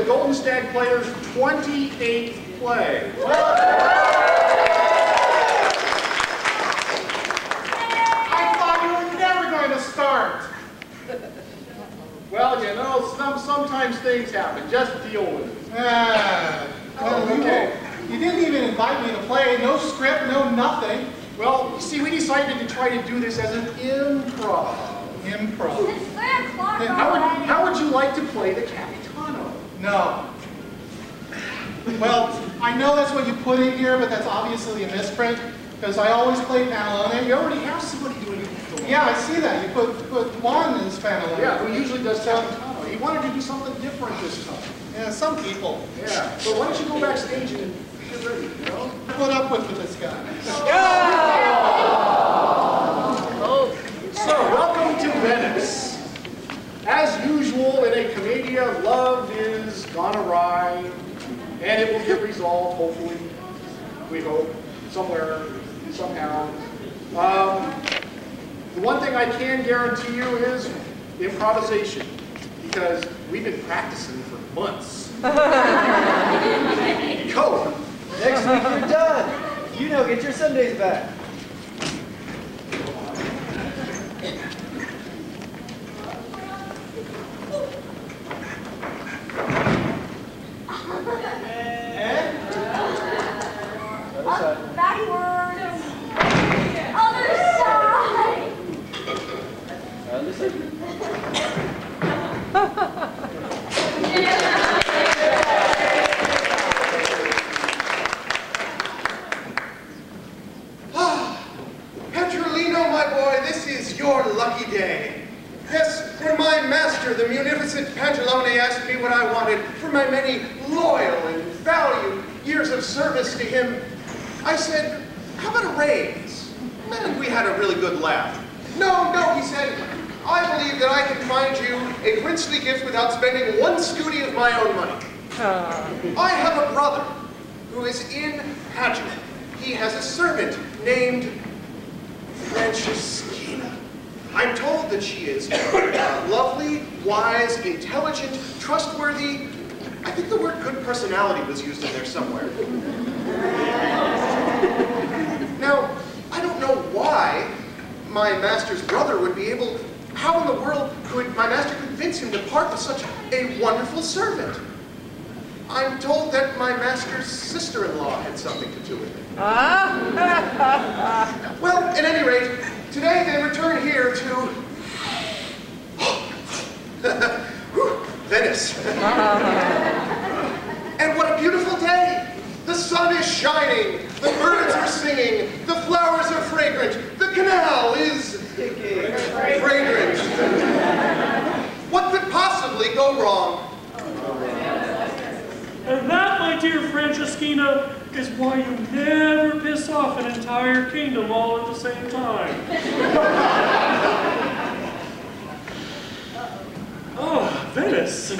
the Golden Stag players' 28th play. I thought you were never going to start. Well, you know, sometimes things happen. Just deal with it. Okay. You didn't even invite me to play. No script, no nothing. Well, you see, we decided to try to do this as an improv. Improv. It's 3 o'clock How would you like to play the Capitano? No. Well, I know that's what you put in here, but that's obviously a misprint, because I always play Pantalone. You already have somebody doing it. Yeah, I see that. You put Juan as Pantalone. Yeah, who usually does Capitano. He wanted to do something different this time. Yeah, some people. Yeah. So why don't you go backstage and get ready, you know? Put up with this guy. So, welcome to Venice. As usual in a commedia, love is gone awry, and it will get resolved, hopefully, we hope, somewhere, somehow. The one thing I can guarantee you is improvisation, because we've been practicing for months. Go! Next week you're done. You know, get your Sundays back. Backward. Other side. Petrolino, my boy, this is your lucky day. Yes, when my master, the munificent Pantalone, asked me what I wanted for my many loyal and valued years of service to him, I said, how about a raise? And we had a really good laugh. No, he said, I believe that I can find you a princely gift without spending one scooty of my own money. I have a brother who is in Padua. He has a servant named Francescina. I'm told that she is lovely, wise, intelligent, trustworthy. I think the word good personality was used in there somewhere. Now, I don't know why my master's brother would be able, how in the world could my master convince him to part with such a wonderful servant? I'm told that my master's sister-in-law had something to do with it. Well, at any rate, today they return here to Venice. And what a beautiful day! The sun is shining, the birds are singing, the flowers are fragrant, the canal is fragrant. What could possibly go wrong? And that, my dear Francescina, is why you never piss off an entire kingdom all at the same time. Oh, Venice.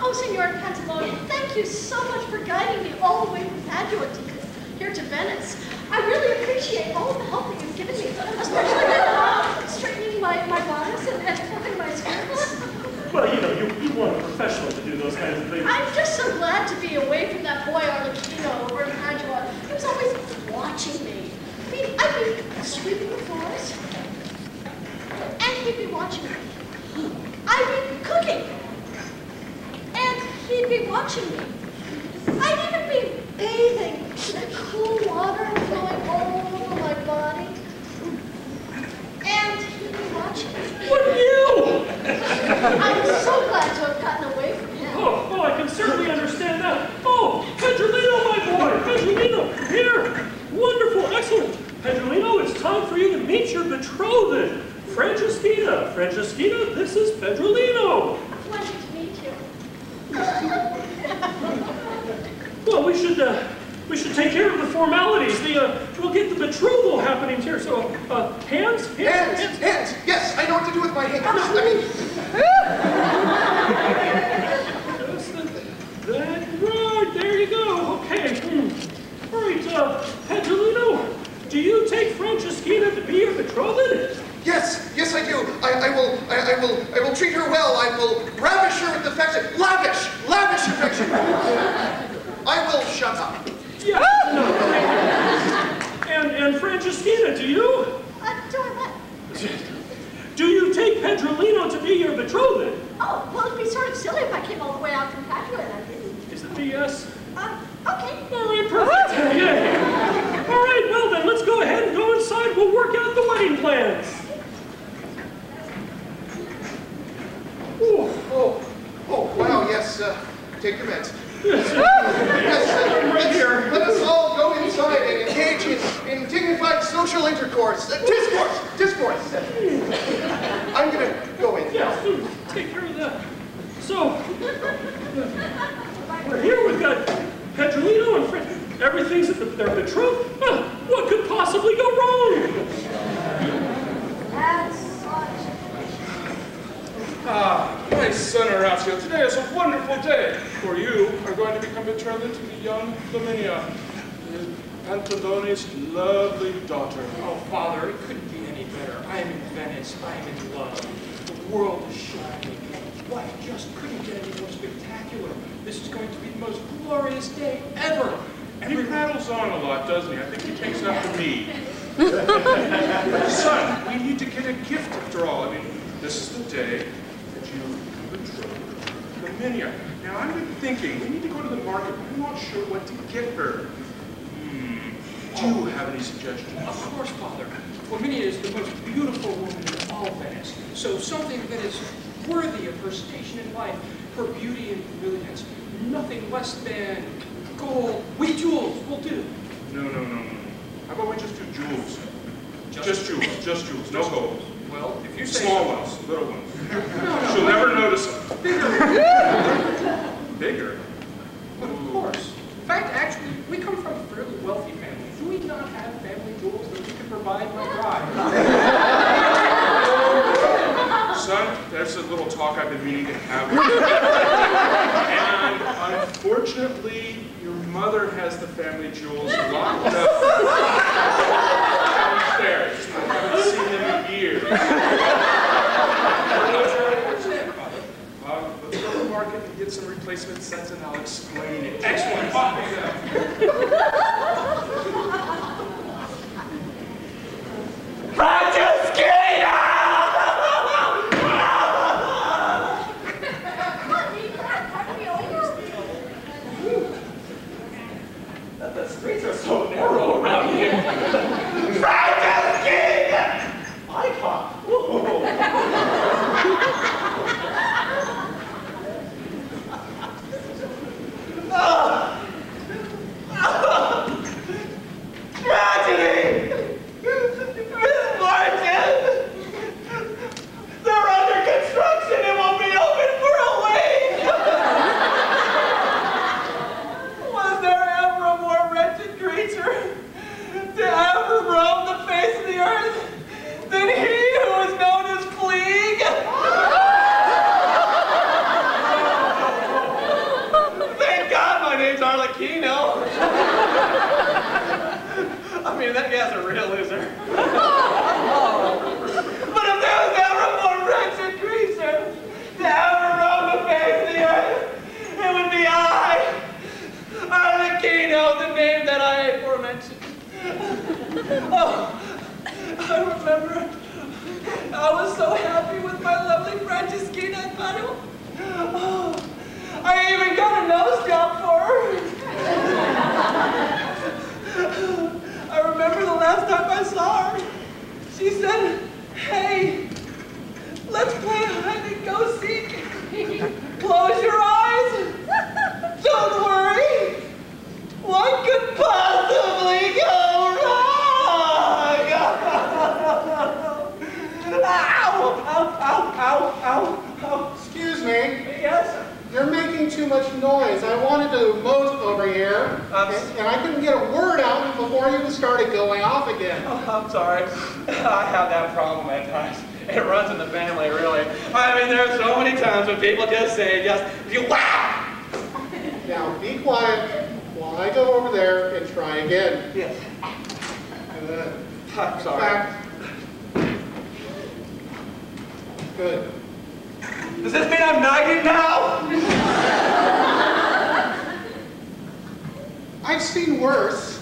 Oh, Signor Pantalone, thank you so much for guiding me all the way from Padua to here to Venice. I really appreciate all of the help that you've given me, especially with straightening my bodice and flipping my skirts. Well, you know, you want a professional to do those kinds of things. I'm just so glad to be away from that boy Arlecchino over in Padua. He was always watching me. I'd be sweeping the floors, and he'd be watching me. I'd be cooking, and he'd be watching me. I'd even be bathing in the cool water flowing all over my body, and he'd be watching me. What you? I'm so glad to have gotten away from him. Oh, I can certainly understand that. Oh, Pedrolino, my boy! Pedrolino, here! Wonderful, excellent! Pedrolino, it's time for you to meet your betrothed, Francescina. Francescina, this is Pedrolino. Pleasure to meet you. Well, we should take care of the formalities. We'll get the betrothal happening here. So, hands? Hands! Yes, I know what to do with my hands. That's right, there you go. Okay. All right, Pedrolino, do you take Francescina to be your betrothed? Yes, I do. I will treat her well. I will ravish her with affection. Francelina, do you? Do I what? Do you take Pedrolino to be your betrothed? Oh, well, it'd be sort of silly if I came all the way out from Padua and I didn't. Is it a yes? Okay. All right, perfect. Yay. All right, well then, let's go ahead and go inside. We'll work out the wedding plans. Oh, wow, yes, take your meds. Yes, right here. Let us all go inside and engage in dignified social intercourse. Discourse. I'm gonna go in. Yes, take care of that. So, we're here. We've got Pedrolino and Fred. Everything's they're betrothed. What could possibly go wrong? That's such. My son Horacio, today is a wonderful day, for you are going to become betrothed to the young Flaminia, Pantalone's lovely daughter. Oh, Father, it couldn't be any better. I am in Venice. I am in love. The world is shining. Life just couldn't get any more spectacular. This is going to be the most glorious day ever. And he rattles on a lot, doesn't he? I think he takes after me. Son, we need to get a gift after all. I mean, this is the day that you become betrothed to Flaminia. Now, I've been thinking, we need to go to the market, but I'm not sure what to get her. Do you have any suggestions? Of course, Father. Flaminia is the most beautiful woman in all Venice. So something that is worthy of her station in life, her beauty and brilliance. Nothing less than gold. Wheat jewels will do. No. How about we just do jewels? Just jewels, no gold. Well, if you say Small so. ones, little ones. No. She'll never notice them. Bigger. Bigger? But of course. In fact, actually, we come from a fairly wealthy family. Do we not have family jewels that we can provide my bride? Son, there's a little talk I've been meaning to have with you. And unfortunately, your mother has the family jewels locked up downstairs. I haven't seen them in years. Let's go to the market and get some replacement sets and I'll explain it. Excellent. The streets are so narrow around here. Icon. Tragedy! Miss Martin! They're under construction and won't be open for a week! Was there ever a more wretched creature to ever roam the face of the earth than he who is known as Fleeg? Thank God my name's Arlecchino. I mean, that guy's a real loser. But if there was ever a more wretched creature to ever roam the face of the earth, it would be I, Arlecchino, the name that I aforementioned. Oh, I remember I was so happy with my lovely Franceschina at Padua. Oh, I even got a nose job for her. I remember the last time I saw her, she said, "Hey, let's play hide and go seek. Close your eyes. Don't worry. What could possibly go wrong?" Ow! Ow! Ow! Ow! Ow! Ow! Excuse me. Yes? You're making too much noise. I wanted to moat over here, and I couldn't get a word out before you started going off again. Oh, I'm sorry. I have that problem at times. It runs in the family, really. I mean, there's so many times when people just say, wow! Now, be quiet while I go over there and try again. Yes. Good. I'm sorry. Back. Good. Does this mean I'm knighted now? I've seen worse.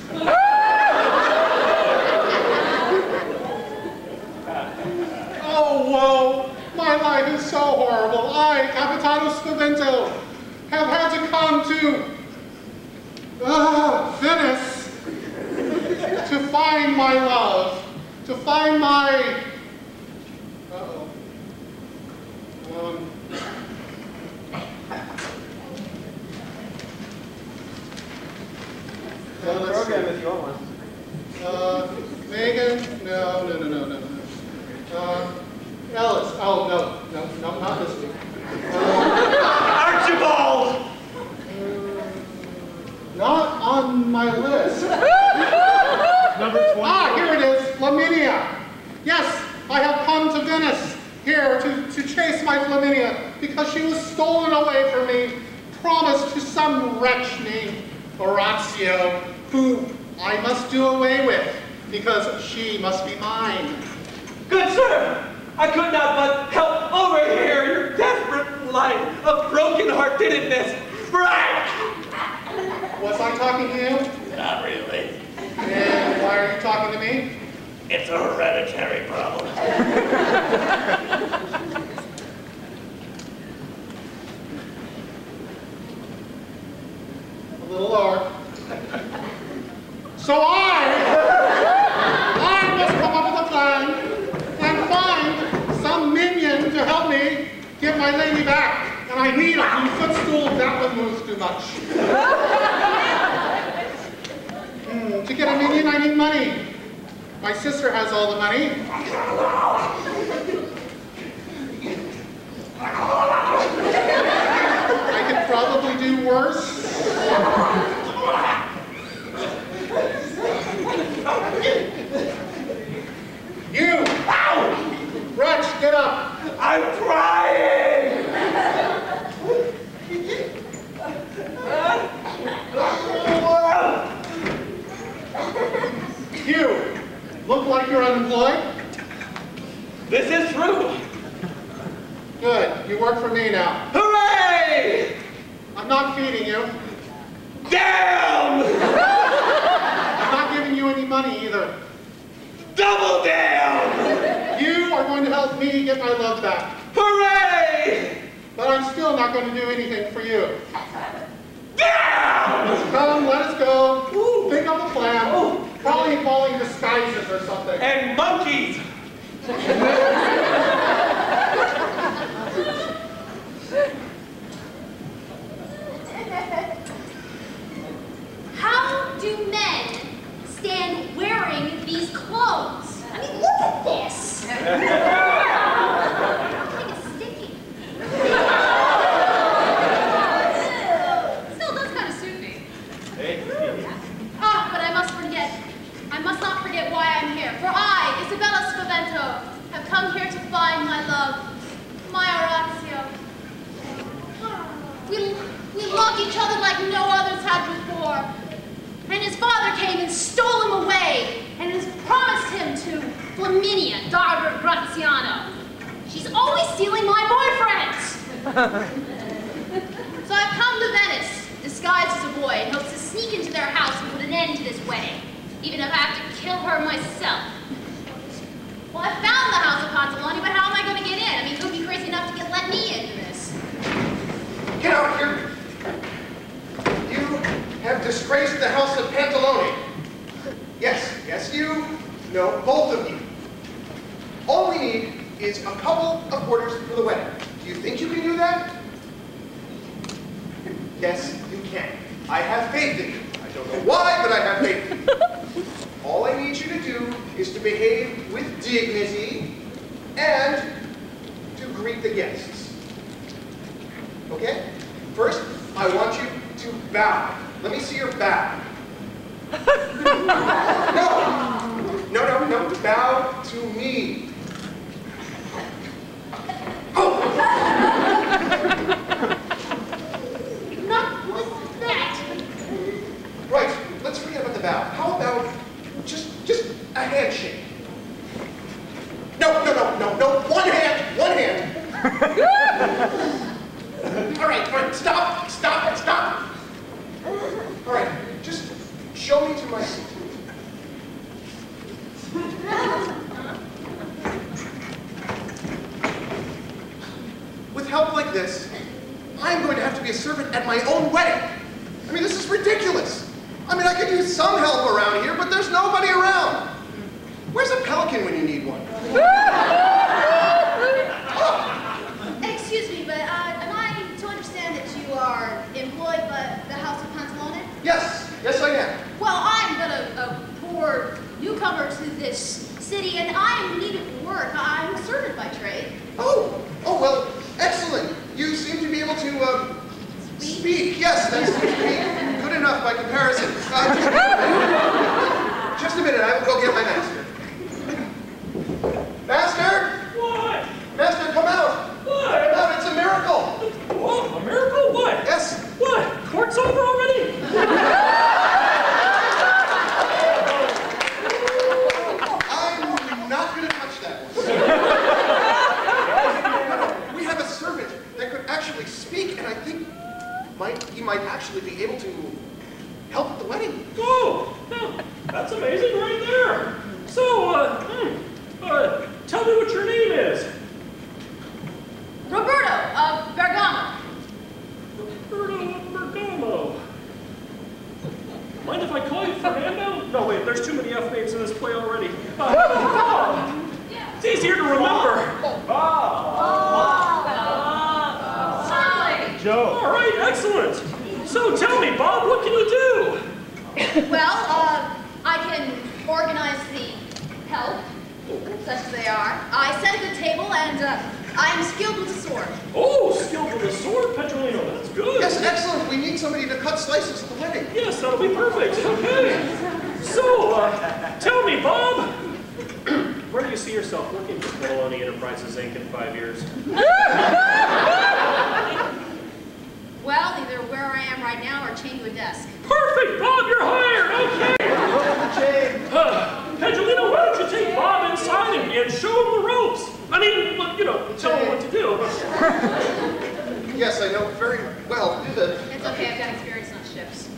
life is so horrible. I, Capitano Spavento, have had to come to Venice to find my love, to find my... program if you want one. Megan? No. Ellis? Oh, no, not this week. Archibald! Not on my list. Number 20. Here it is, Flaminia. Yes, I have come to Venice here to chase my Flaminia because she was stolen away from me, promised to some wretch named Orazio, who I must do away with because she must be mine. Good sir, I could not but help overhear your desperate life of broken-heartedness. Frank! Was I talking to you? Not really. And why are you talking to me? It's a hereditary problem. A little lower. So I must come up with a plan and find some minion to help me get my lady back. And I need a new footstool that would move too much. To get a minion, I need money. My sister has all the money. I could probably do worse. You! Wretch, get up! I'm trying! You! Look like you're unemployed? This is true! Good, you work for me now. Hooray! I'm not feeding you. Damn! I'm not giving you any money either. Double damn! You are going to help me get my love back. Hooray! But I'm still not going to do anything for you. Damn! Come, let us go. Think up a plan. Probably involving disguises or something. And monkeys! How do men stand wearing these clothes? I mean, look at this. I think it's sticky. Still does kind of suit me. Ah, but I must not forget why I'm here. For I, Isabella Spavento, have come here to find my love, my Orazio. We loved each other like no others had before. And his father came and stole him away and has promised him to Flaminia, daughter of Graziano. She's always stealing my boyfriends. So I've come to Venice, disguised as a boy, in hopes to sneak into their house and put an end to this wedding, even if I have to kill her myself. Well, I found the house of Pantaloni, but how am I going to get in? I mean, who'd be crazy enough to let me into this? Get out here! You have disgraced the house of Pantaloni. Yes, you. No, both of you. All we need is a couple of orders for the wedding. Do you think you can do that? Yes, you can. I have faith in you. I don't know why, but I have faith in you. All I need you to do is to behave with dignity and to greet the guests. Okay? First, I want you to bow. Let me see your bow. No. Bow to me. Oh! Not like that. Right, let's forget about the bow. How about just a handshake? No. One hand. All right, stop. All right, just show me to my seat. like this, I'm going to have to be a servant at my own wedding. I mean, this is ridiculous. I mean, I could use some help around here, but there's nobody around. Where's a pelican when you need one? Excuse me, but am I to understand that you are employed by the House of Pantalone? Yes, yes I am. Well, I'm but a poor newcomer to this city, and I'm in need of work. I'm a servant by trade. Oh, well, excellent. You seem to be able to, speak. Yes, that seems to be good enough by comparison. Just a minute, I will go get my master. Master? What? Master, come out. What? Come out, it's a miracle. What? A miracle? What? Yes. What? Court's over already? I'm not going to touch that one. We have a servant that could actually speak, and I think he might actually be able to help at the wedding. Oh, no, that's amazing right there. So, tell me what your name is. Roberto of Bergamo. Roberto of Bergamo. Mind if I call you Fernando? No, wait, there's too many F names in this play already. Bob. It's easier to remember. Certainly. Joe. All right, excellent. So tell me, Bob, what can you do? Well, I can organize the help, such as they are. I set a good table, and I'm skilled with the sword. Oh, skilled with the sword, Petrolino, that's good. Yes, excellent. We need somebody to cut slices at the wedding. Yes, that'll be perfect. Okay. So, tell me, Bob, where do you see yourself working for Bologna Enterprises, Inc. in 5 years? Well, either where I am right now or chained to a desk. Perfect, Bob, you're hired. Okay. Pedrolino, why don't you take Bob inside and show him the ropes? I mean, tell him what to do. Yes, I know very well. It's okay, I've got experience on ships.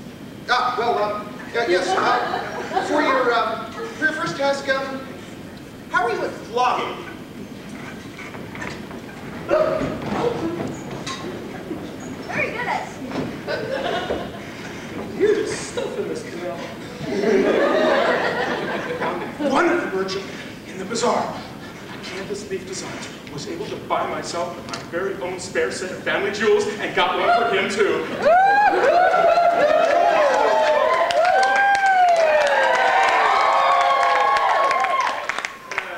Yes. For your first task, how are you at vlogging? Very good at Here's stuff in this canal. One merchant in the bazaar, canvas leaf designs, was able to buy myself my very own spare set of family jewels and got one for him too.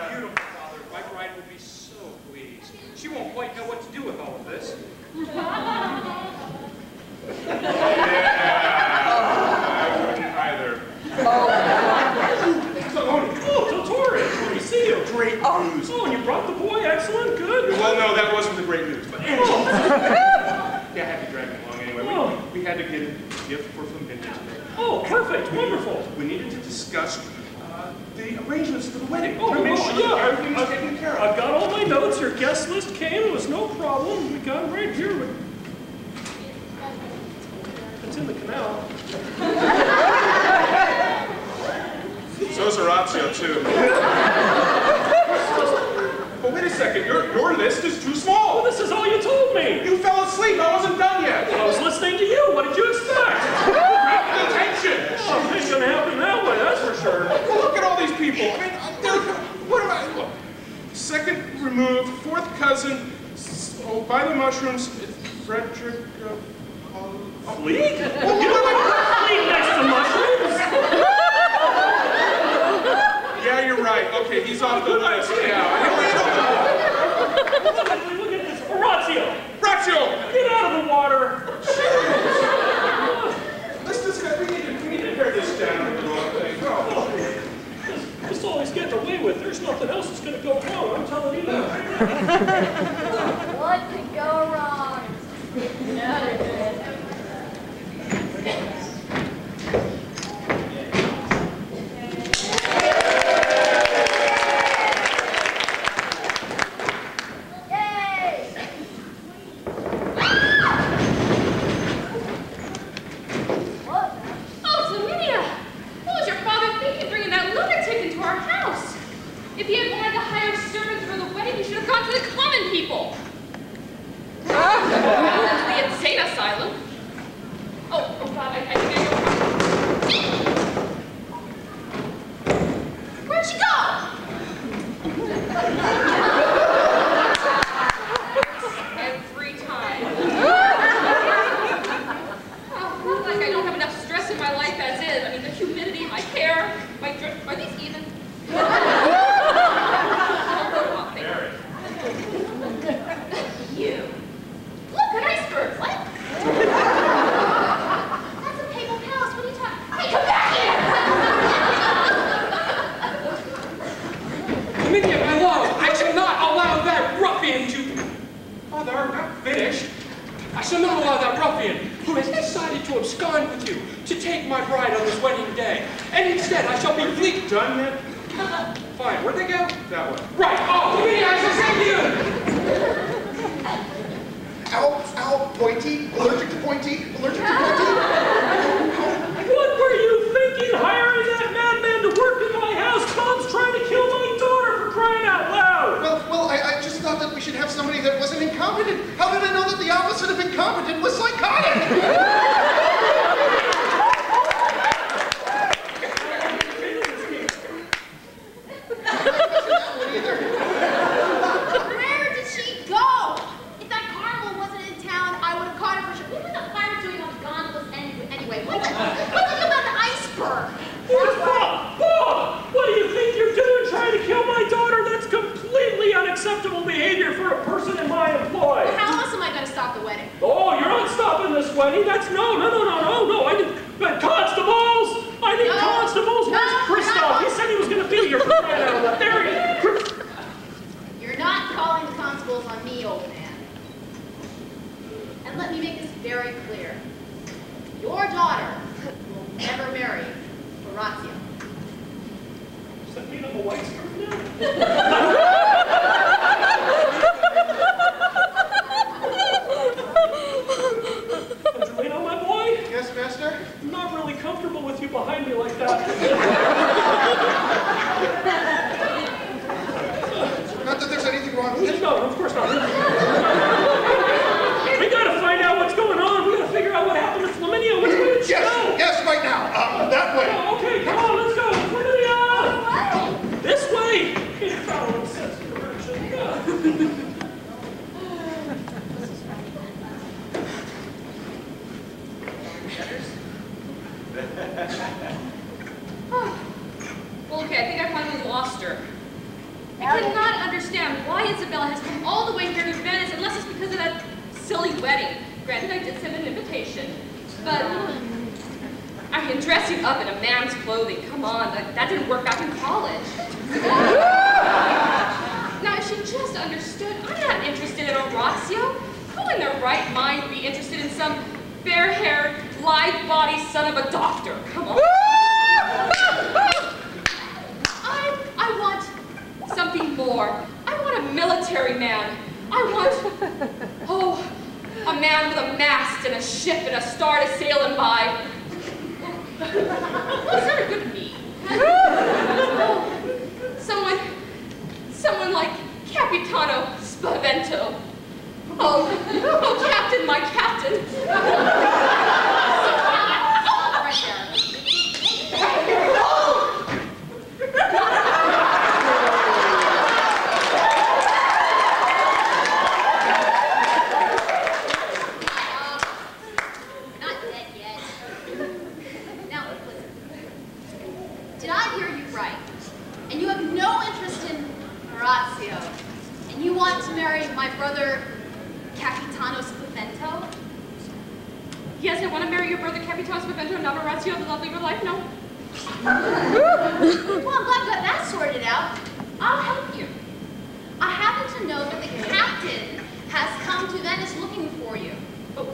Beautiful, Father. My bride will be so pleased. She won't quite know what to do with all of this. Great news. Oh, and you brought the boy. Excellent. Good. Well, no, that wasn't the great news. But anyway, yeah, I had to drag him along anyway. We had to get a gift for Flamingo today. Oh, perfect. Wonderful. We needed to discuss the arrangements for the wedding. Oh, make sure yeah. that everything's taken care of. I've got all my notes. Your guest list came. It was no problem. We got it right here. It's in the canal. So's Horatio, too. But wait a second, your list is too small. Well, this is all you told me. You fell asleep. I wasn't done yet. I was listening to you. What did you expect? Rapid attention. Oh, it ain't gonna happen that way, that's for sure. Well, look at all these people. I mean, what am I? Look. Second removed, fourth cousin. By the mushrooms, Frederick. Fleet? Well, you don't like Fleet next to mushrooms. Yeah, you're right. Okay, he's off the list. Yeah. Look at this. Horatio! Horatio! Get out of the water! Let's discuss. We need to pare this down a little. This is all he's getting away with. There's nothing else that's going to go wrong. I'm telling you that. What could go wrong? If he had wanted to hire servants for the wedding, he should have gone to the common people. So not allow that ruffian who has decided to abscond with you to take my bride on this wedding day. And instead, I shall be fleet. Done yet? Fine, where'd they go? That way. Right, oh, Lavinia, I shall send you! Ow, pointy, allergic to pointy, allergic to pointy. What were you thinking, hiring that madman to work in my house? Tom's trying to kill my daughter, for crying out loud! Well, I just thought that we should have somebody that wasn't incompetent. How did I know that the opposite of incompetent was psychotic? Where did she go? If that carnival wasn't in town, I would have caught her for sure. What was the pirate doing on the gondolas anyway? What the heck about the iceberg? Bob! What do you think you're doing trying to kill my daughter? That's completely unacceptable behavior for a person in my employ. Well, how else am I going to stop the wedding? Oh, you're not stopping this wedding. That's no. I need constables. I need constables. Where's Christoph? He said he was going to be here for crying out loud. There he is. You're not calling the constables on me, old man. And let me make this very clear. Your daughter will never marry Horatio. Does that mean I'm a white scarf now? Angelino, my boy? Yes, master? I'm not really comfortable with you behind me like that. Not that there's anything wrong with it. No, of course not. We gotta find out what's going on. We gotta figure out what happened to Flaminia. Which way did she go? Yes, right now. That way. Oh, okay, come on, let's go. Flaminia! This way! Can't follow a sense of direction. Well, okay, I think I finally lost her. I cannot understand why Isabella has come all the way here to Venice unless it's because of that silly wedding. Granted, I did send an invitation, but I mean, dressing up in a man's clothing, come on, that didn't work back in college. Now, if she just understood, I'm not interested in Horatio. Who in their right mind would be interested in some bare-haired, lithe-bodied son of a doctor? Come on. I want something more. I want a military man. I want, a man with a mast and a ship and a star to sail him by. What's that a good me? Someone like Capitano Spavento. Oh, Captain, my Captain. Right there. Not dead yet. Now, listen. Did I hear you right? And you have no interest in Horatio, and you want to marry my brother Capitano Spavento? Yes, I want to marry your brother Capitano Spavento, not Horatio of the Lovely Life, no. Well, I'm glad we got that sorted out. I'll help you. I happen to know that the captain has come to Venice looking for you. Oh,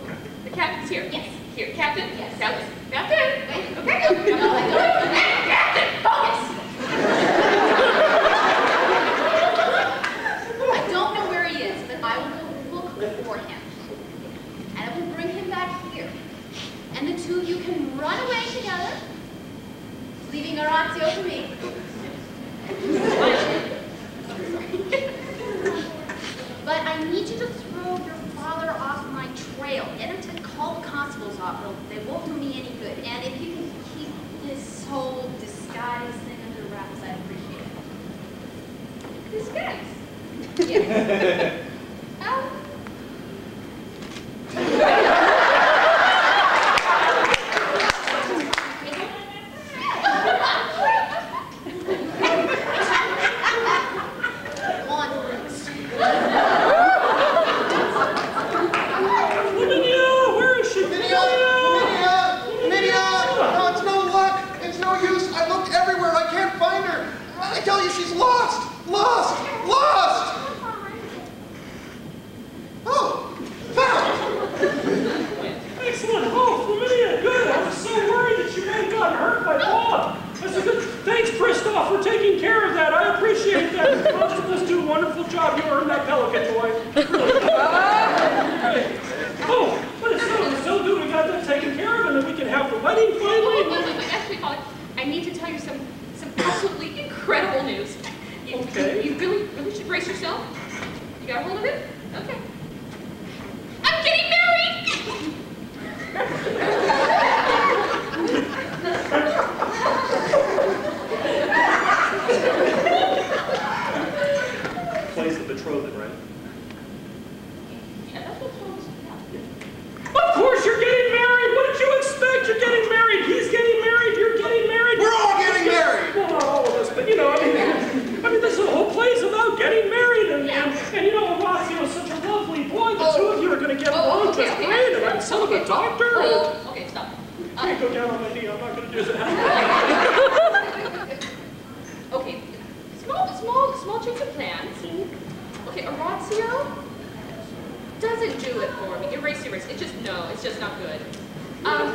the captain's here. Yes. Here, Captain. Yes. Captain. Wait. Okay. No, I don't. Captain. Focus. I don't know where he is, but I will go look for him. And I will bring him back here. And the two of you can run away together, leaving Horatio to me. But I need you to throw your father off my trail. Get him to call the constables off. They won't do me any good. And if you can keep this whole disguise thing under wraps, I'd appreciate it. Disguise. Yes. wonderful job. You earned that pelican, boy. Oh, but it's so good we got that taken care of, and then we can have the wedding finally. Wait. Actually, Polly, I need to tell you some absolutely incredible news. Okay. You really should brace yourself. You got a hold of it? Okay. I'm getting married! Plays the betrothed, right? Yeah, that's what Tom's Of course you're getting married! What did you expect? You're getting married! He's getting married! You're getting married! We're all getting married! Well, not all of us, but you know, I mean, this whole play's about getting married, and you know, Orazio's such a lovely boy. The two of you are going to get along just great, and I'm son of a doctor. Okay, stop. I can't go down on my knee. I'm not going to do that. Okay, small change of plans. Okay, Orazio doesn't do it for me. Erase. It's just not good. I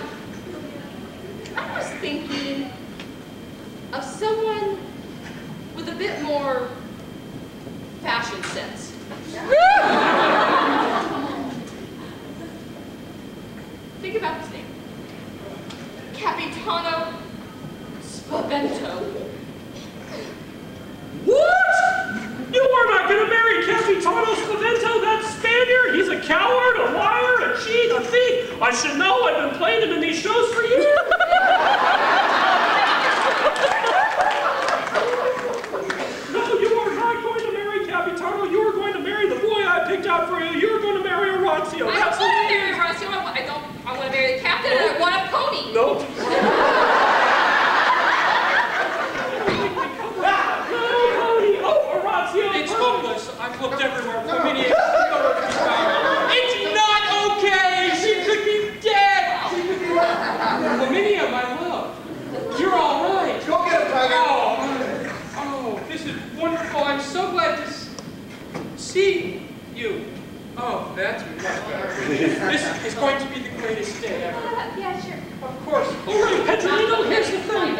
was thinking of someone with a bit more fashion sense. Think about his name. Capitano Spavento. What? You are not going to marry Capitano Spavento, that Spaniard? He's a coward, a liar, a cheat, a thief. I should know. I've been playing him in these shows for years. No, you are not going to marry Capitano. You are going to marry the boy I picked out for you. You're going to marry Orazio. I don't want to marry Orazio. I want to marry the captain, and I want a pony. No. It's hopeless. I've looked everywhere. Flaminia, it's not okay. She could be dead. Flaminia, my love, you're all right. Go get him, Tiger. Oh, this is wonderful. I'm so glad to see you. Oh, that's much better. This is going to be the greatest day ever. Yeah, sure. Of course. All right, Pedrolino, here's the thing.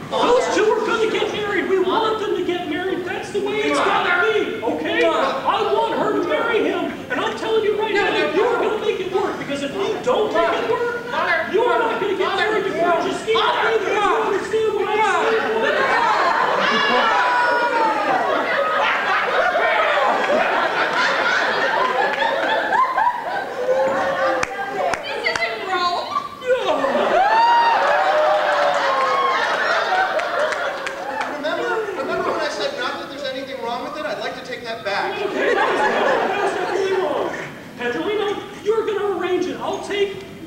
Those two are going to get married. We want them to get married. That's the way it's got to be, okay? I want her to marry him. And I'm telling you right now, you are going to make it work. Because if you don't make it work, you are not going to get married to Francesca. You understand what I'm saying?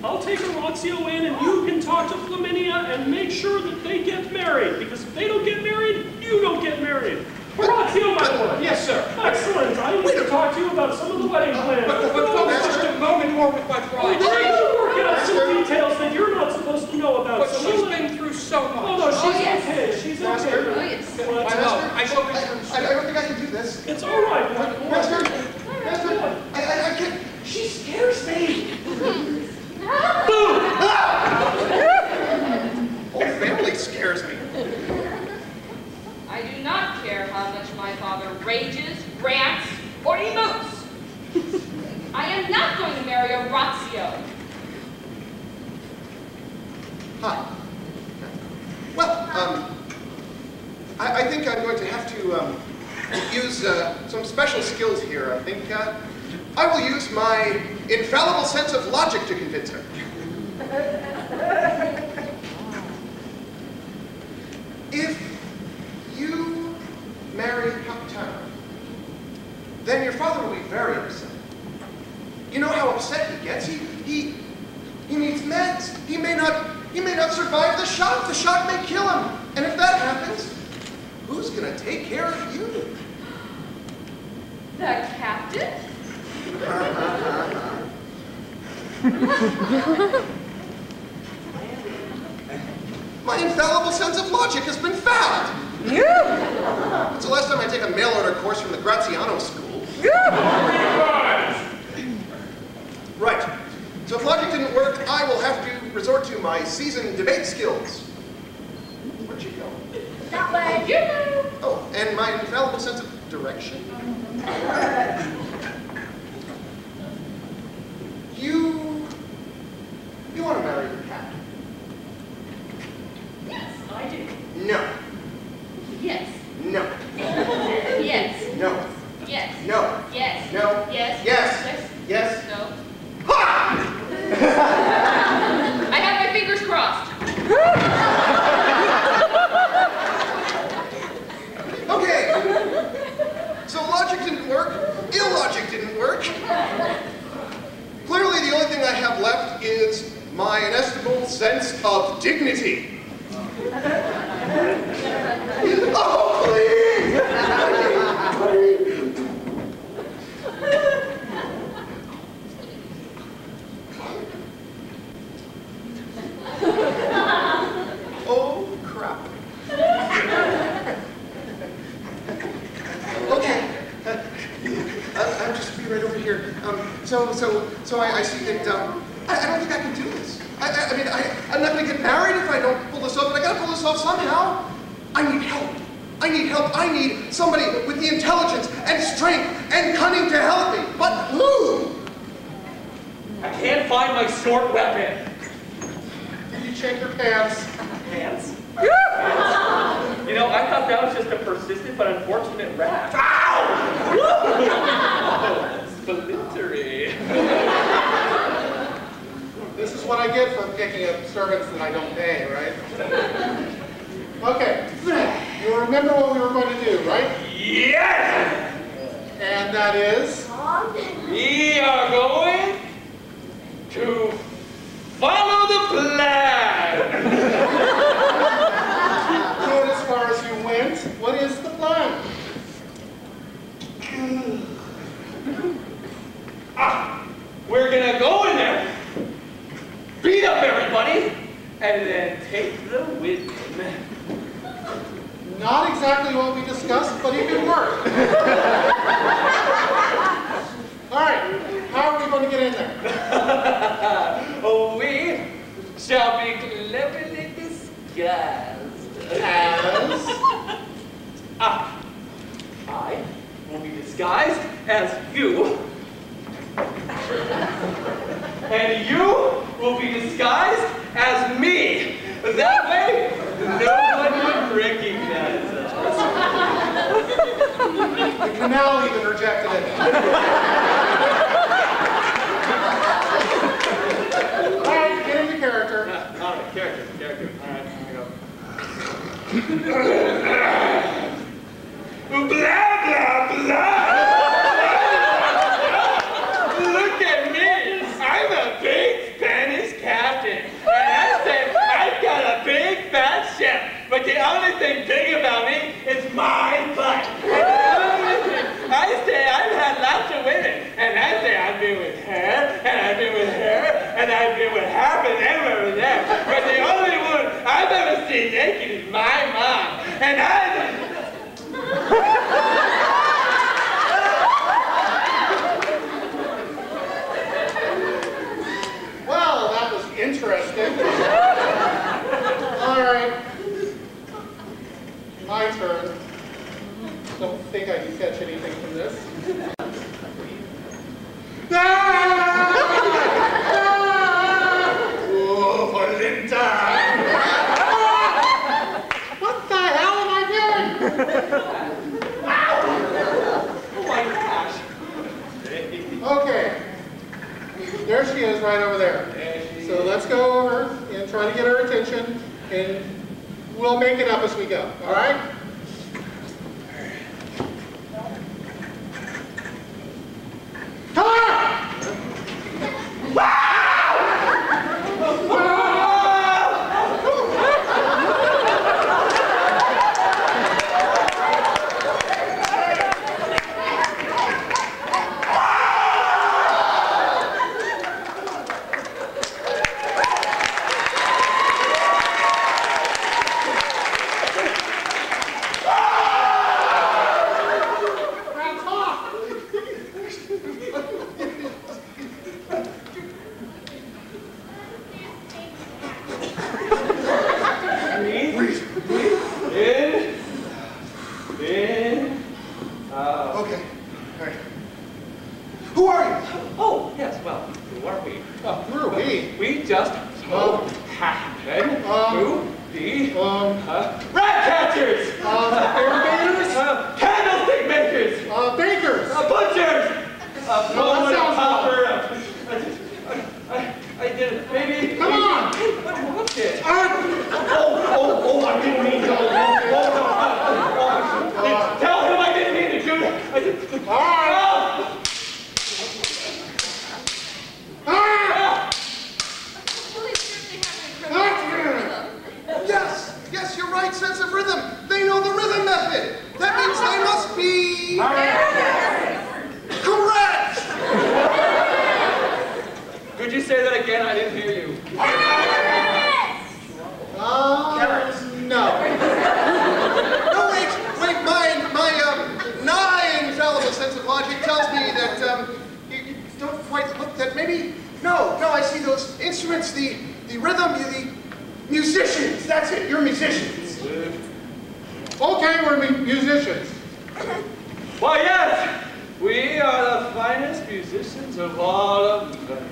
I'll take Orazio in, and you can talk to Flaminia and make sure that they get married. Because if they don't get married, you don't get married. Orazio, my boy. Yes, sir. Excellent. I need to talk to you about some of the wedding plans. But just a moment more with my bride. We're working out some details that you're not supposed to know about. But she's been through so much. Oh, no, she's okay. She's okay. My love, I shall be through I don't think I can do this. It's all right, boy. Master, I can't. She scares me. Whole family scares me. I do not care how much my father rages, rants, or emotes. I am not going to marry Orazio. Huh. Well, I think I'm going to have to use some special skills here. I think I will use my infallible sense of logic to convince her. If you marry Capitano, then your father will be very upset. You know how upset he gets? He needs meds. He may not survive the shock. The shock may kill him. And if that happens, who's gonna take care of you? The captain? My infallible sense of logic has been found. It's the last time I take a mail order course from the Graziano School. Right. So if logic didn't work, I will have to resort to my seasoned debate skills. Where'd you go? That way. Oh, and my infallible sense of direction. You want to marry the cat? Yes, I do. No. Yes. No. Yes. No. Yes. No. Yes. No. Yes. Yes. Yes. Yes. No. Ha! I have my fingers crossed. Okay. So logic didn't work. Illogic didn't work. Clearly, the only thing I have left is my inestimable sense of dignity. Oh, please! Oh, crap. Okay. I'll just be right over here. So I see that, I don't think I can do this. I mean, I'm not going to get married if I don't pull this off, but I got to pull this off somehow. I need help. I need help. I need somebody with the intelligence and strength and cunning to help me. But who? I can't find my short weapon. Did you check your pants? Pants? Pants? You know, I thought that was just a persistent but unfortunate rash. Ow! Oh, splintery. This is what I get for picking up servants that I don't pay, right? Okay, you remember what we were going to do, right? Yes! And that is? We are going to follow the plan! Good as far as you went. What is the plan? We're gonna go in there, beat up everybody, and then take the women. Not exactly what we discussed, but it could work. All right, how are we going to get in there? We shall be cleverly disguised. As? I will be disguised as you. And you will be disguised as me. That way, no one would recognize us. The canal even rejected it. All right, get into character. All right, character. All right, here we go. Blah, blah, blah. Look at me. I'm a big Spanish captain. And I say I've got a big fat ship. But the only thing big about me is my butt. And I say I've had lots of women. And I say I've been with her, and I've been with her, and I've been with half of them over there. But the only woman I've ever seen naked is my mom. And Well, that was interesting. All right. My turn. Don't think I can catch anything from this. Oh, Valinta! What the hell am I doing? oh my gosh. Okay. There she is right over there. So let's go over and try to get her attention, and we'll make it up as we go, all right? Come on! we just so happen to be rat catchers, Irrigators, candlestick makers, bakers, butchers, that sounds I did it, baby. Come on! I walked it. I didn't mean to. Tell him I didn't mean to do that. All right. Yes, you're right, sense of rhythm. They know the rhythm method. That means they must be... correct! Could you say that again? I didn't hear you. No. No, wait, my non-infallible sense of logic tells me that you don't quite look that maybe... No, I see those instruments, the rhythm, the musicians. That's it, you're musicians. Okay, we're musicians. Why, yes, we are the finest musicians of all of Venice.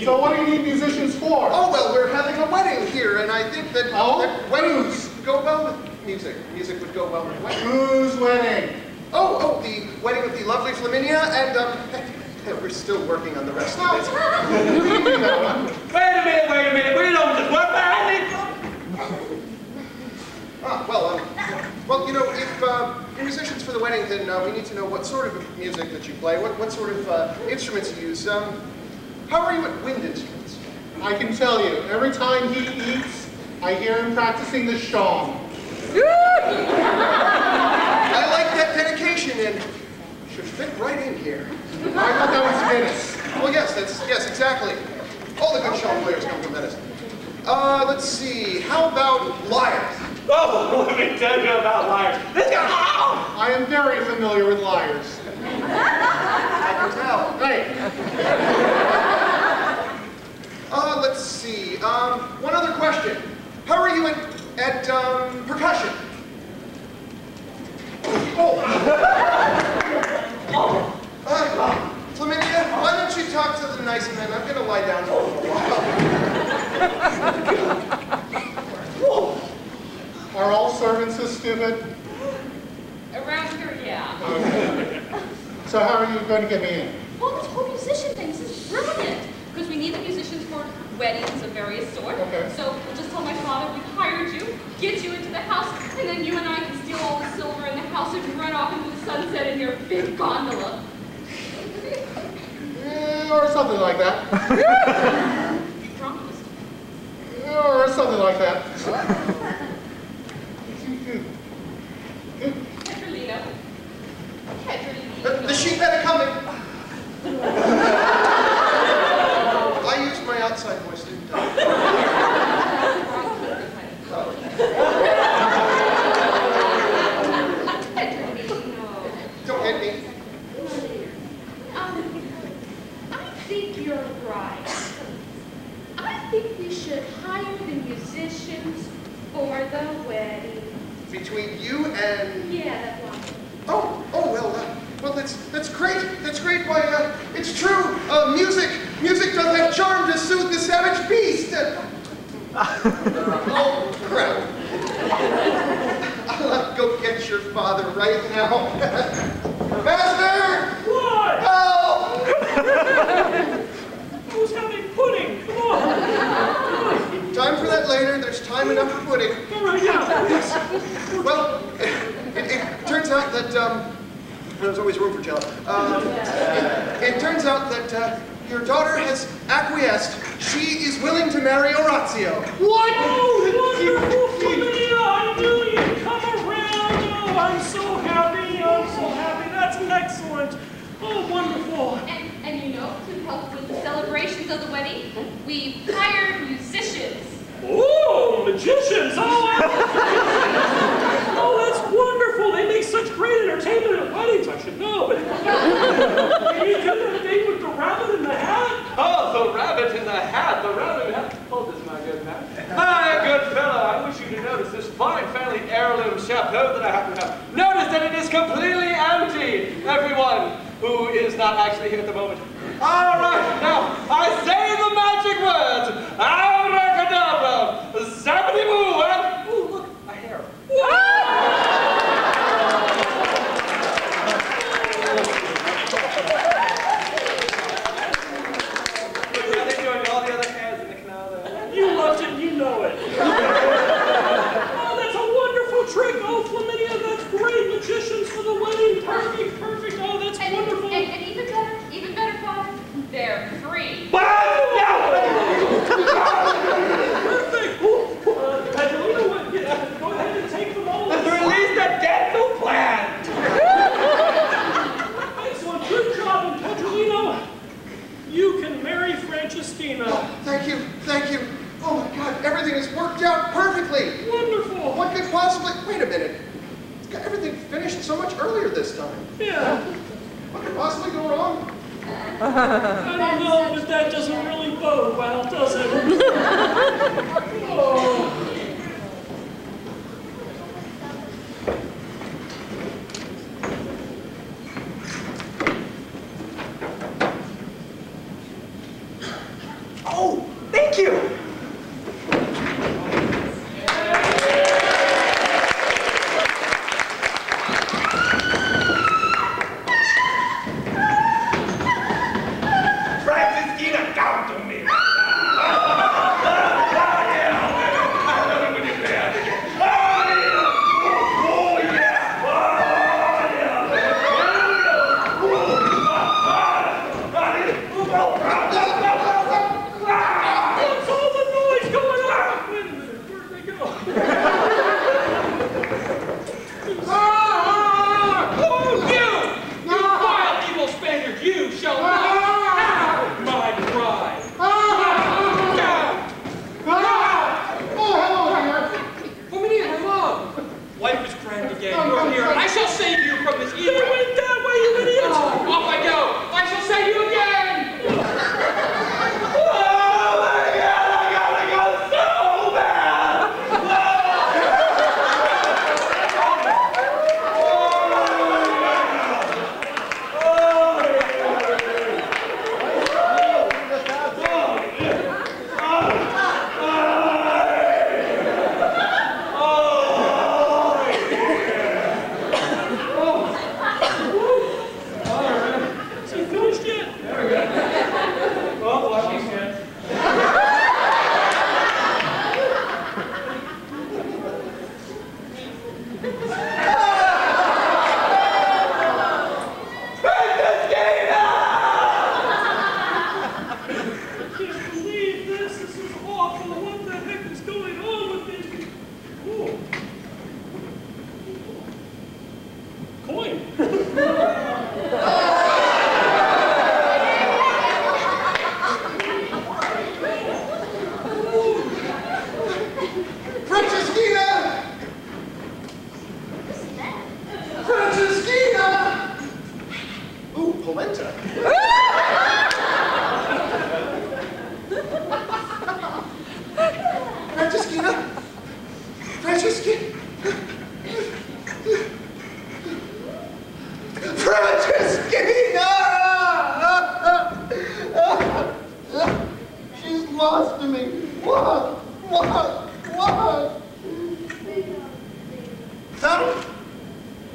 So what do you need musicians for? Oh, well, we're having a wedding here, and I think that, that weddings go well with music. Music would go well with weddings. Whose wedding? Oh, the wedding of the lovely Flaminia, and we're still working on the rest of it. Wait a minute, we don't just work badly. Well, you know, if you're musicians for the wedding, then we need to know what sort of music that you play, what sort of instruments you use. How are you at wind instruments? I can tell you, every time he eats, I hear him practicing the shawm. I like that dedication, and should fit right in here. I thought that was Venice. Well, yes, exactly. All the good shawm players come from Venice. Let's see, how about lyres? Oh, let me tell you about lyres. I am very familiar with lyres. I can tell. Hey. Let's see, one other question. How are you at percussion? Flaminia, why don't you talk to the nice men? I'm going to lie down for a while. Are all servants as stupid? Around here, yeah. Okay. So how are you going to get me in? Well, this whole musician thing, this is brilliant. Because we need the musicians for weddings of various sorts. Okay. So we'll just tell my father we hired you, get you into the house, and then you and I can steal all the silver in the house and run off into the sunset in your big gondola. Or something like that. You promised. Or something like that. Pedrolino. The sheep had it coming. I used my outside voice, didn't I? Don't hit me. I think you're right. I think we should hire the musicians for the wedding. Between you and... Yeah, that's one. Well, that's great. That's great. Why, it's true. Music does have charm to soothe the savage beast. Oh, crap. I'll go get your father right now. Master! What? Help! Who's having pudding? Come on. Time for that later. There's time enough for pudding. All right, yeah. Well, it turns out that, there's always room for jello. It turns out that your daughter has acquiesced. She is willing to marry Orazio. What? Oh, wonderful, Flaminia! I knew you'd come around. Oh, I'm so happy. That's excellent. Oh, wonderful. And you know, to help with the celebrations of the wedding, we hired musicians. Oh, magicians! Oh, that's wonderful. They make such great entertainment at weddings. I should know, but can you do that thing with the rabbit in the hat? Oh, the rabbit in the hat, the rabbit in the hat. Oh, this is my good man. Hi, good fellow. I wish you to notice this fine family heirloom chapeau that I happen to have. Notice that it is completely empty. Everyone who is not actually here at the moment. All right, now, I say the magic word. Thank you, thank you. Oh my God, everything has worked out perfectly. Wonderful. What could possibly, wait a minute. Everything finished so much earlier this time. Yeah. What could possibly go wrong? I don't know, but that doesn't really bode well, does it? Oh. Oh, thank you.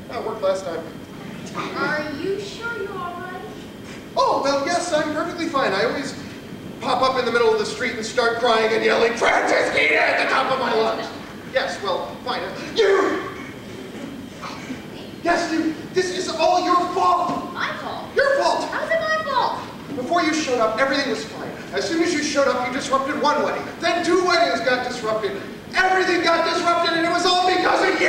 That worked last time. Are you sure you're all right? Oh, well, yes, I'm perfectly fine. I always pop up in the middle of the street and start crying and yelling, Francisquita, at the top of my lungs. Yes, well, fine. You! Yes, you! This is all your fault! My fault? Your fault! How's it my fault? Before you showed up, everything was fine. As soon as you showed up, you disrupted one wedding. Then 2 weddings got disrupted. Everything got disrupted, and it was all because of you!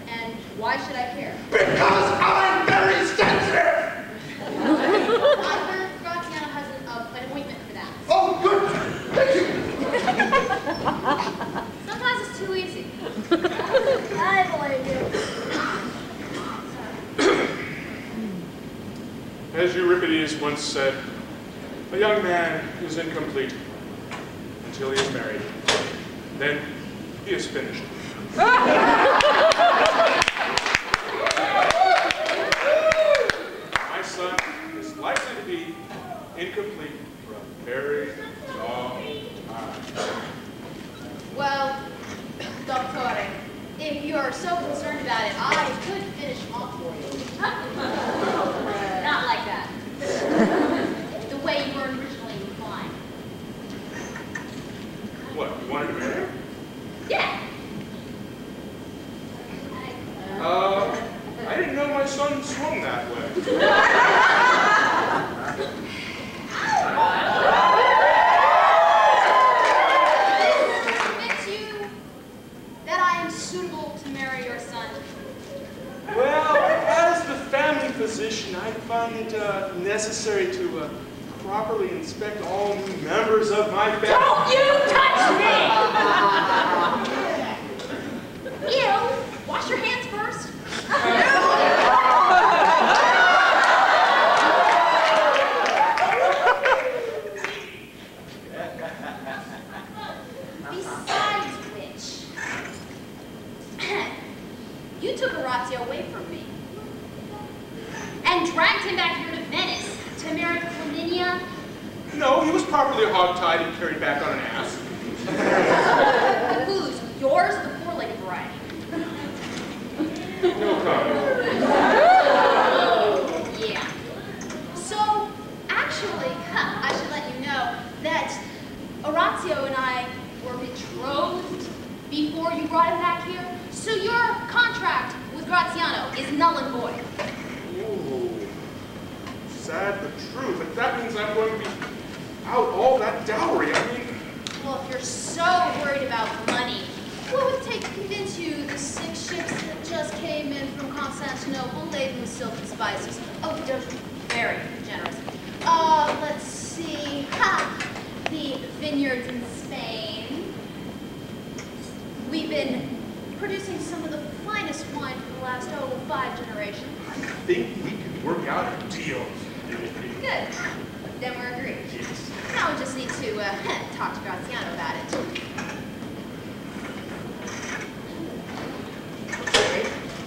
And why should I care? Because I'm very sensitive! I heard Graziano has an appointment for that. Oh, good! Thank you! Sometimes it's too easy. I believe you. As Euripides once said, a young man is incomplete until he is married. Then he is finished. My son is likely to be incomplete for a very long time. Well, Dottore, if you are so concerned about it, I could finish off for you. Not like that. The way you were originally inclined. What, you wanted to marry her? Yeah. I didn't know my son swung that way. Convince you that I am suitable to marry your son. Well, as the family physician, I find it necessary to properly inspect all new members of of my family. Don't you touch me! Ew! Wash your hands first. Besides which, you took Orazio away from me and dragged him back here to Venice to marry Flaminia. No, he was properly hogtied and carried back on an ass. Whose? Yours or the four-legged variety? No comment. Yeah. So, actually, I should let you know that Orazio and I were betrothed before you brought him back here. So your contract with Graziano is null and void. Ooh. Sad but true, but that means I'm going to be out all that dowry. I mean... Well, if you're so worried about money, what would it take to convince you the 6 ships that just came in from Constantinople laden with silk and spices? Oh, they're very generous. Let's see. The vineyards in Spain. We've been producing some of the finest wine for the last, 5 generations. I think we can work out a deal. Good. Then we're agreed. Yes. Now we just need to talk to Graziano about it. Okay.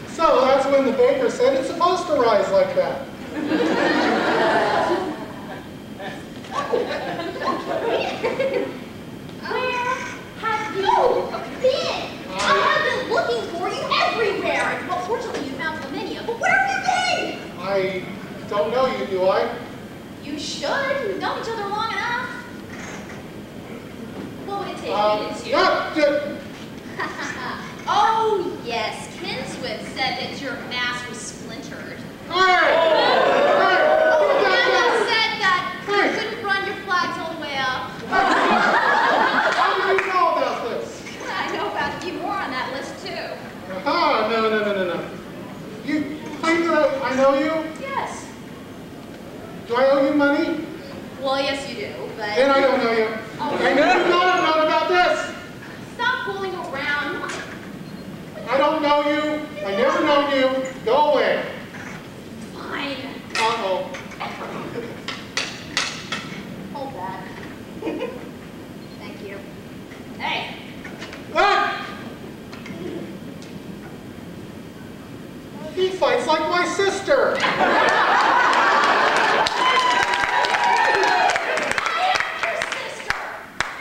So that's when the baker said it's supposed to rise like that. Where have you been? I have been looking for you everywhere. Well, fortunately you found Flaminia, but where have you been? I don't know you, do I? You should. We've known each other long enough. What would it take to convince you? Oh, yes. Kinswift said that your mast was splintered. Hey! Nana said that you couldn't run your flags all the way up. How do you know about this? I know about a few more on that list, too. Aha, no. You claim that I know you? Yes. Do I owe you money? Well, yes, you do, but... Then I don't know you. Oh. I never known about this. Stop fooling around. I don't know you. I never known you. Go away. Fine. Uh-oh. Hold that. Thank you. Hey. What? He fights like my sister.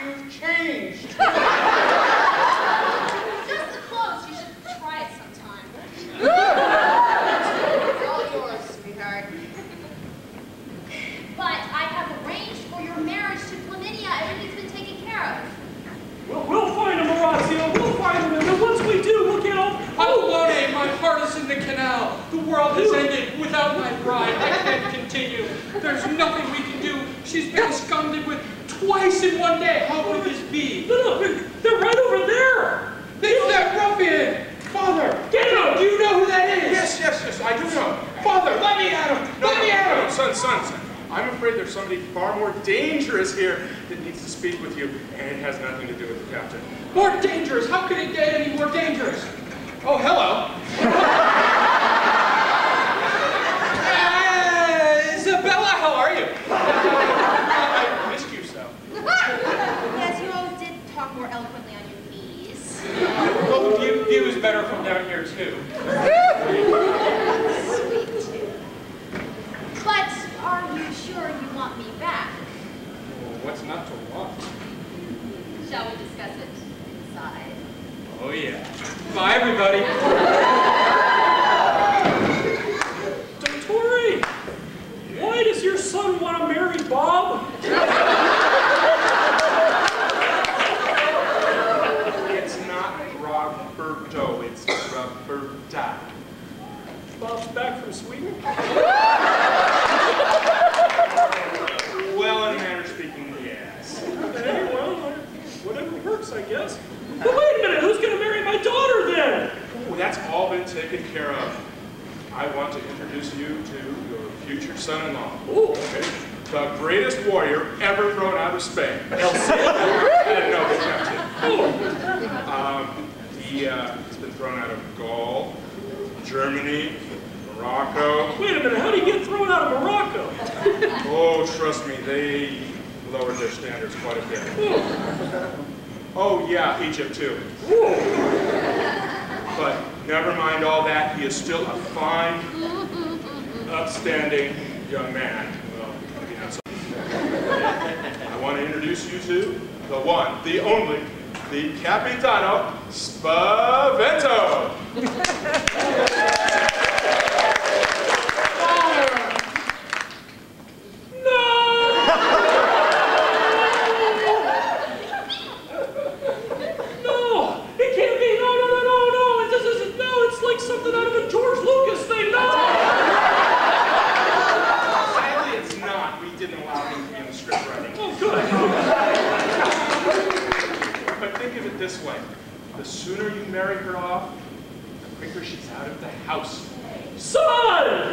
You've changed. Just the clothes. You should try it sometime. It's all yours, sweetheart. But I have arranged for your marriage to Flaminia. Everything's been taken care of. We'll find him, Orazio. We'll find him, and then once we do, we'll get all... Alone, my heart is in the canal. The world has ended without my bride. I can't continue. There's nothing we can do. She's been absconded with twice in one day. How could this be? Look, they're right over there. It's that ruffian! Father! Get him! Do you know who that is? Yes, I do know. Father, let me at him! No, Let me at him! son. I'm afraid there's somebody far more dangerous here that needs to speak with you, and it has nothing to do with the captain. More dangerous? How could it get any more dangerous? Oh, hello. Isabella, how are you? I missed you so. Yes, you always did talk more eloquently on your knees. Well, the view is better from down here, too. Sweet too. But are you sure you want me back? Well, what's not to want? Shall we discuss it inside? Oh, yeah. Bye, everybody. Dottore, why does your son want to marry Bob? It's not Roberto, it's Roberta. Bob's back from Sweden? Well, in a manner of speaking, yes. Okay, well, whatever works, I guess. But wait a minute, who's going to marry my daughter then? Oh, that's all been taken care of. I want to introduce you to your future son-in-law. Oh, okay. the greatest warrior ever thrown out of Spain. El Cid? I didn't know they kept him. He's been thrown out of Gaul, Germany, Morocco. Wait a minute, how did he get thrown out of Morocco? Oh, trust me, they lowered their standards quite a bit. Oh yeah, Egypt too. But never mind all that, he is still a fine, upstanding young man. Well, maybe not so. I want to introduce you to the one, the only, the Capitano Spavento. Something out of a George Lucas thing, no! Sadly, it's not. We didn't allow him to be in the script writing. Oh, good. But think of it this way. The sooner you marry her off, the quicker she's out of the house. Son!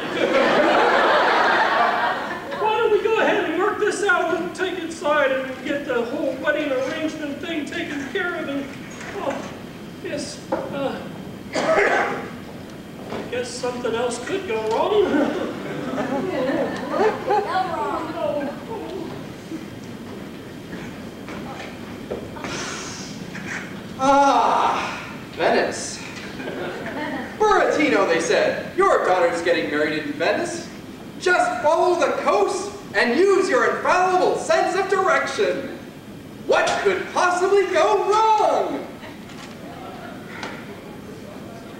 Why don't we go ahead and work this out and take it aside and get the whole wedding arrangement thing taken care of and, oh, yes, I guess something else could go wrong. Ah, Venice. Buratino, they said. Your daughter's getting married in Venice. Just follow the coast and use your infallible sense of direction. What could possibly go wrong?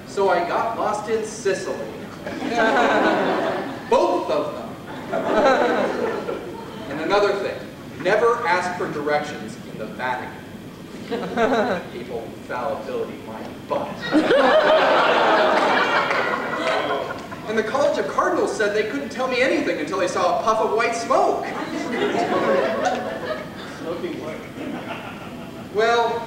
So I got lost in Sicily. Both of them. And another thing, never ask for directions in the Vatican. Papal infallibility, my butt. And the College of Cardinals said they couldn't tell me anything until they saw a puff of white smoke. Well,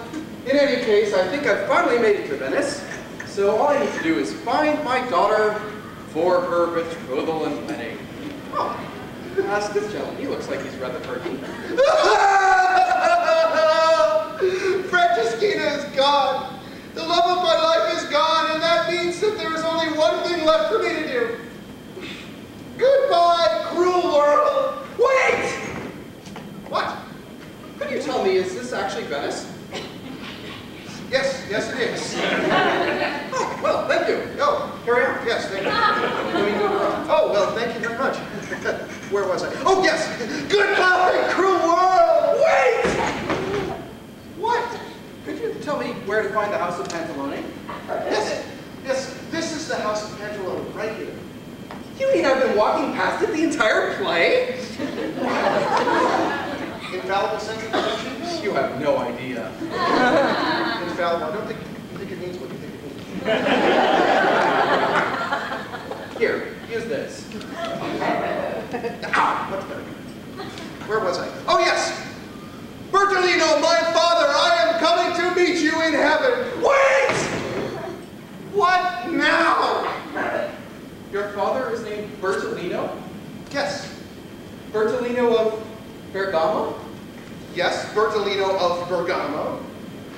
in any case, I think I've finally made it to Venice. So all I need to do is find my daughter for her betrothal and wedding. Oh, ask this gentleman. He looks like he's rather perky. Franceschina is gone. The love of my life is gone, and that means that there is only one thing left for me to do. Goodbye, cruel world. Wait! What? Could you tell me, is this actually Venice? Yes, it is. Oh, well, thank you. Oh, Carry on. yes, thank you. Oh, well, thank you very much. Where was I? Oh, yes. Goodbye, cruel world. Wait! What? Could you tell me where to find the house of Pantalone? Yes, this is the house of Angelo right here. You mean I've been walking past it the entire play? Infallible sense of direction? You have no idea. Infallible. I don't think it means what you think it means. Here, use this. What's better? Where was I? Oh, yes! Bertolino, my father, I am coming to meet you in heaven. Wait! What now? Your father is named Bertolino? Yes. Bertolino of Bergamo? Yes, Bertolino of Bergamo.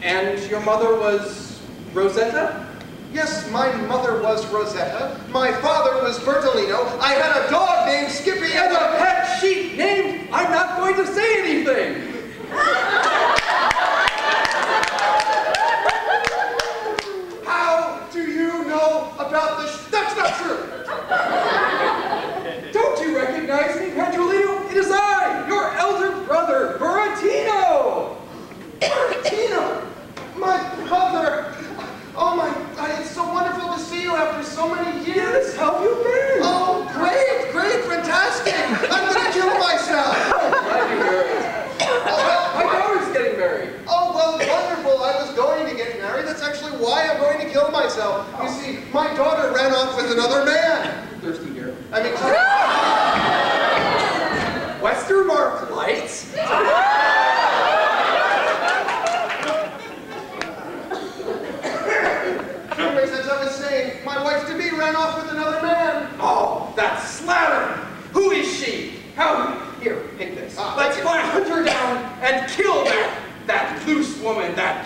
And your mother was Rosetta? Yes, my mother was Rosetta. My father was Bertolino. I had a dog named Skippy And a pet sheep named, I'm not going to say anything. How do you know about this? That's not true. Don't you recognize me, Pedrolino? It is I, your elder brother, Buratino. Buratino, my brother. Oh my God, it's so wonderful to see you after so many years. Yes, how have you been? Oh, great, fantastic. I'm gonna kill myself. Glad to hear it. My daughter's getting married. Oh, well, wonderful. I was going to get married. That's actually why I'm going to kill myself. You see, my daughter ran off with another man. Thirsty here. I mean, Westermark lights? anyways, as I was saying, my wife-to-be ran off with another man. Oh, that slattern! Who is she? How? Here,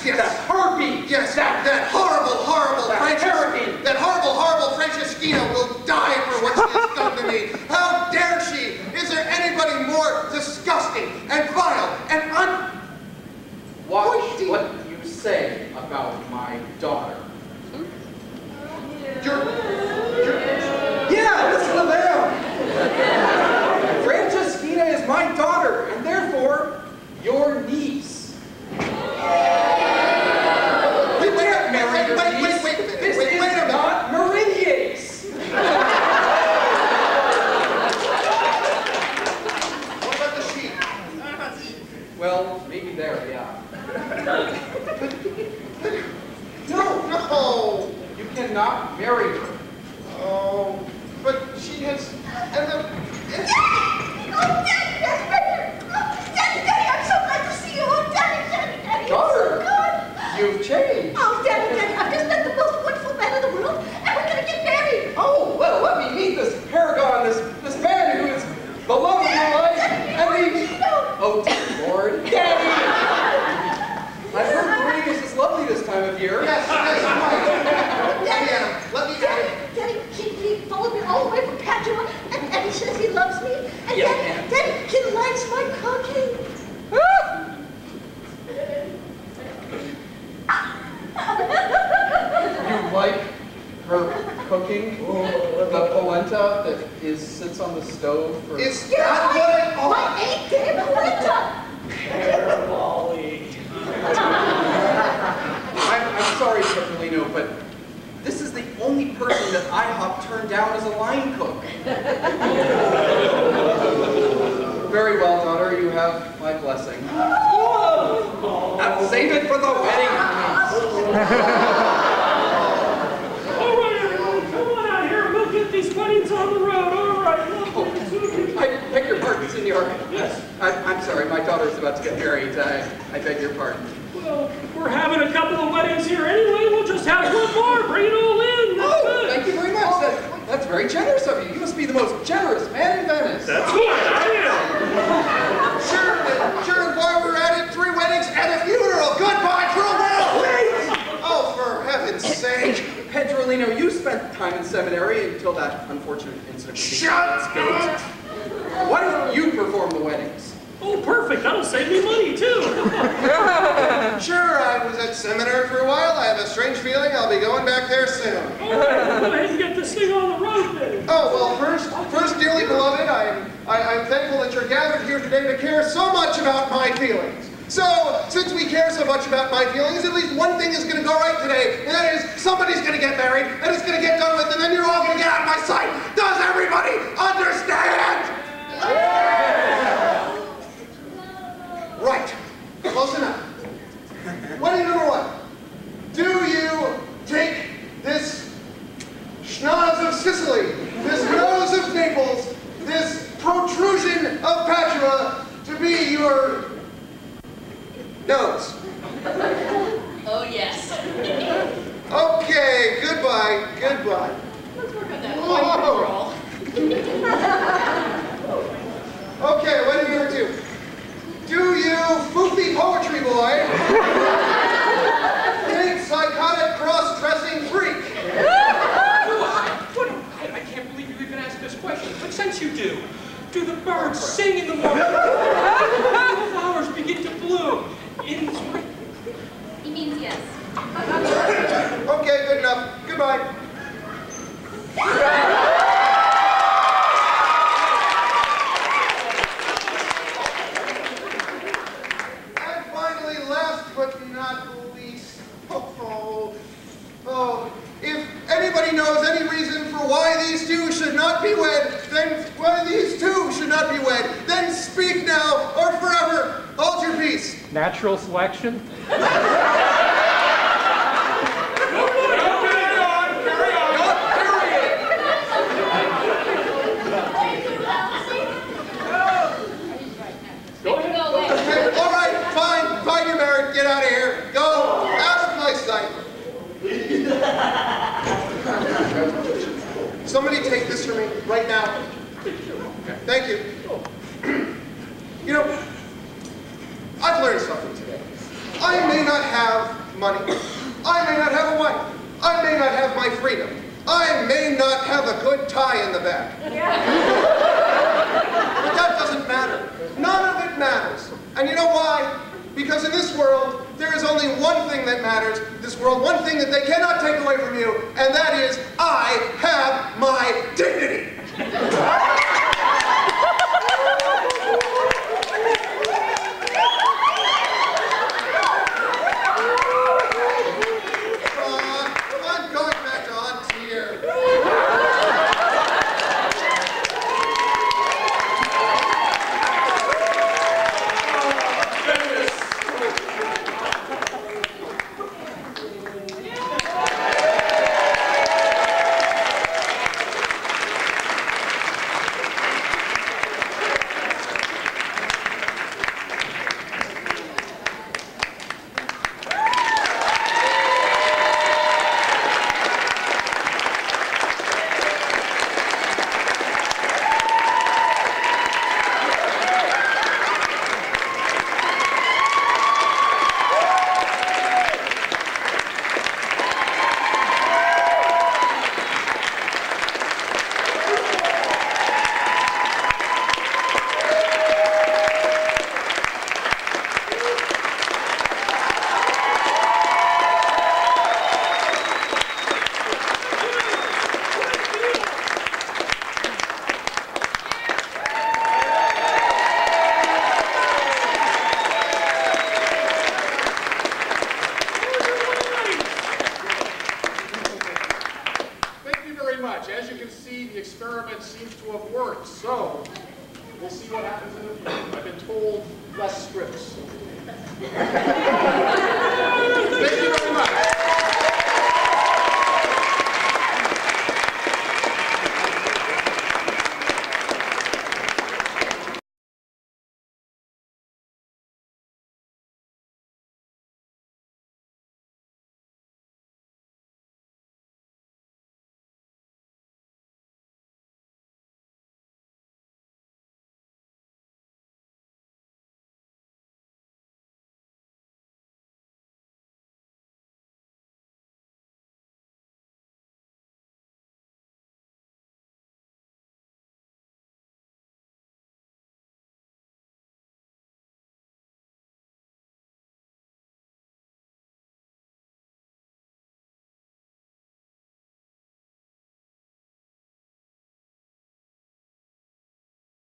Yes. That harpy! Yes, that horrible, horrible that horrible Franceschina will die for what she has done to me. How dare she? Is there anybody more disgusting and vile and Watch what you say about my daughter. Yeah, listen to them! Franceschina is my daughter, and therefore, your niece. This is not Meringues. What about the sheep? Well, maybe there, yeah. No. You cannot marry her. Oh, but she has. And the. Oh, Daddy, Daddy, I'm so glad to see you. Oh, Daddy, Daughter, it's so good. you've changed. Oh, Daddy, I've just met the most wonderful man in the world, and we're going to get married. Oh, well, let me meet this paragon, this man who is the love of your life, and the... Oh, dear Lord. Daddy! I've heard Meringues is lovely this time of year. Yes, right. Let me. Daddy, he followed me all the way from Padua, and he says he loves me. And Yes, Daddy, he likes my cooking. You like her cooking? The polenta that sits on the stove for... Is that what I call My 8-day polenta. I'm sorry, Petrolino, but this is the only person that IHOP turned down as a line cook. Very well, daughter, you have my blessing. Now save it for the wedding, All right, everyone, come on out here and we'll get these weddings on the road. All right. I beg your pardon, senor. Yes. I'm sorry, my daughter's about to get married. I beg your pardon. Well, we're having a couple of weddings here anyway. We'll just have one more. Bring it all in. That's good. Thank you very much. That's very generous of you. You must be the most generous man in Venice. That's right, I am. Sure, while we're at it, 3 weddings and a funeral. Goodbye, farewell. Wait! Oh, for heaven's sake. Pedrolino, you spent time in seminary until that unfortunate incident. Shut up! Why don't you perform the weddings? Oh, perfect. That'll save me money, too. Sure, I was at seminary for a while. I have a strange feeling I'll be going back there soon. All right, go ahead and get this thing on the road, then. Oh, well, first, dearly beloved, I'm thankful that you're gathered here today to care so much about my feelings. So, since we care so much about my feelings, at least one thing is going to go right today, and that is somebody's going to get married, and it's going to get done with, and then you're all going to get out of my sight. Does everybody understand? Right. Close enough. Wedding number 1. Do you take this schnoz of Sicily, this nose of Naples, this protrusion of Padua to be your nose? Oh, yes. Okay, goodbye. Let's work on that Whoa. point control. Okay, wedding number 2. Do you, foofy poetry boy, take psychotic cross-dressing freak? I can't believe you even asked this question, but since you do the birds sing in the morning? Do the flowers begin to bloom in spring? He means yes. Okay, good enough. Goodbye. And finally, last but not least, if anybody knows any reason for why these two should not be wed, then speak now or forever. Hold your peace. Natural selection? Go away. Okay, all right, fine, you're married. Get out of here. Go out of my sight. Somebody take this from me right now. Thank you. You know, I've learned something today. I may not have money. I may not have a wife. I may not have my freedom. I may not have a good tie in the back. But that doesn't matter. None of it matters. And you know why? Because in this world, there is only one thing that matters. This world, one thing that they cannot take away from you, and that is, I have my dignity. I'm going back to Aunt Tier. As you can see, the experiment seems to have worked. So, we'll see what happens in the future. I've been told less strips.